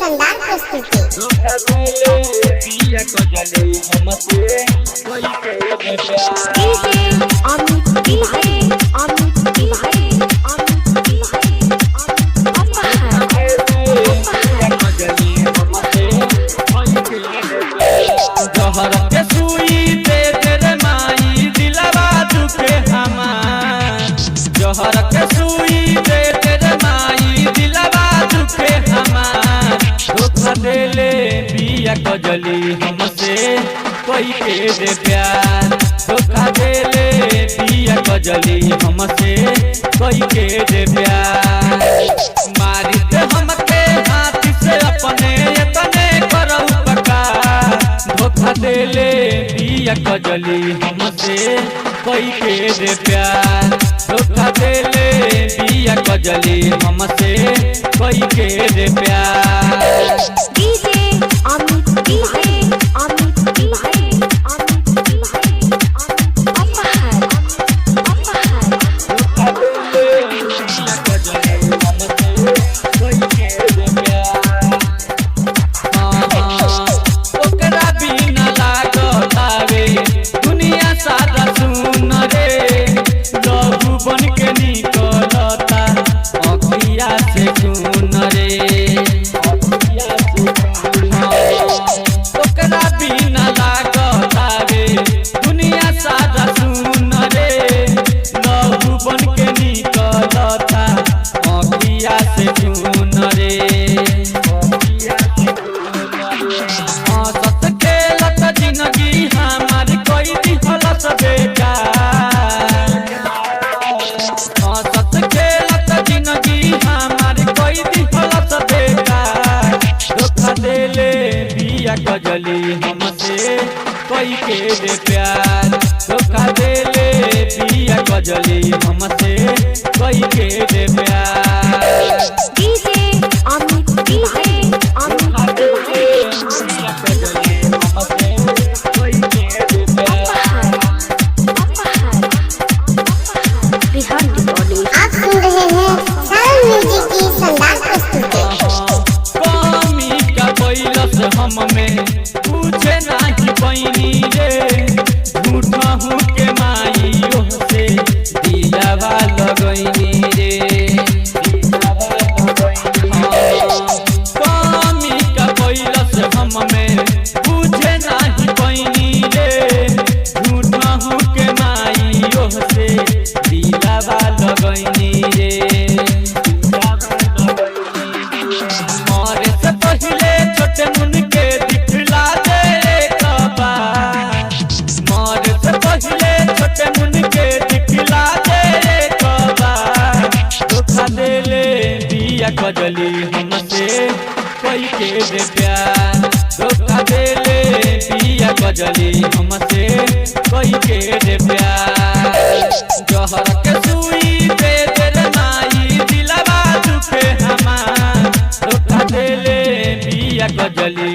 शानदार प्रस्तुति। जहर के सुई दे तेरे माई दिलवा दुखे हमार, जहर के सुई दे तेरे माई दिलवा दुखे हमार। धोखा देले बिया कजली हमसे कोई के दे प्यार, धोखा देले बिया कजली हमसे कोई के दे प्यार। मारी दे हमके हाथ से अपने तने करऊ पका, धोखा देले बिया कजली हमसे कोई के दे प्यार, धोखा देले बिया कजली हमसे कोई के दे प्यार। बन के निकलता अखिया से खून रे, ओकरा बिना लागता रे दुनिया सारा सुन रे। लहू बन के निकलता अखिया से खून रे। हंसत खेलत जिंदगी हमार कोई दिहलस बेकार, हंसत खेलत जिंदगी हमार कोई दिहलस बेकार। धोखा देले बिया कजली हमसे कोई के दे प्यार, धोखा देले बिया कजली हमसे कोई के दे प्यार। आप सुन रहे हैं साउंड म्यूजिक की शानदार प्रस्तुति। कमी का बैलस हम में पूछे नहीं पैनी रे, झूठा हूँ के माइयों से दिलवा लगैनी रे। कमी का बैलस हम में पूछे नहीं पैनी रे, झूठा हूँ के माइयों से दिलवा लगैनी रे। मरे से पहले छोटे मुन के दिखला दे एक बार, मरे से पहले छोटे मुन के दिखला दे एक बार। धोखा देले बिया कजली हमसे कोई के दे प्यार, धोखा देले बिया कजली हमसे कोई के दे प्यार। जहर के सुई दे तेरे माई दिलवा दुखे हमार, धोखा देले बिया कजली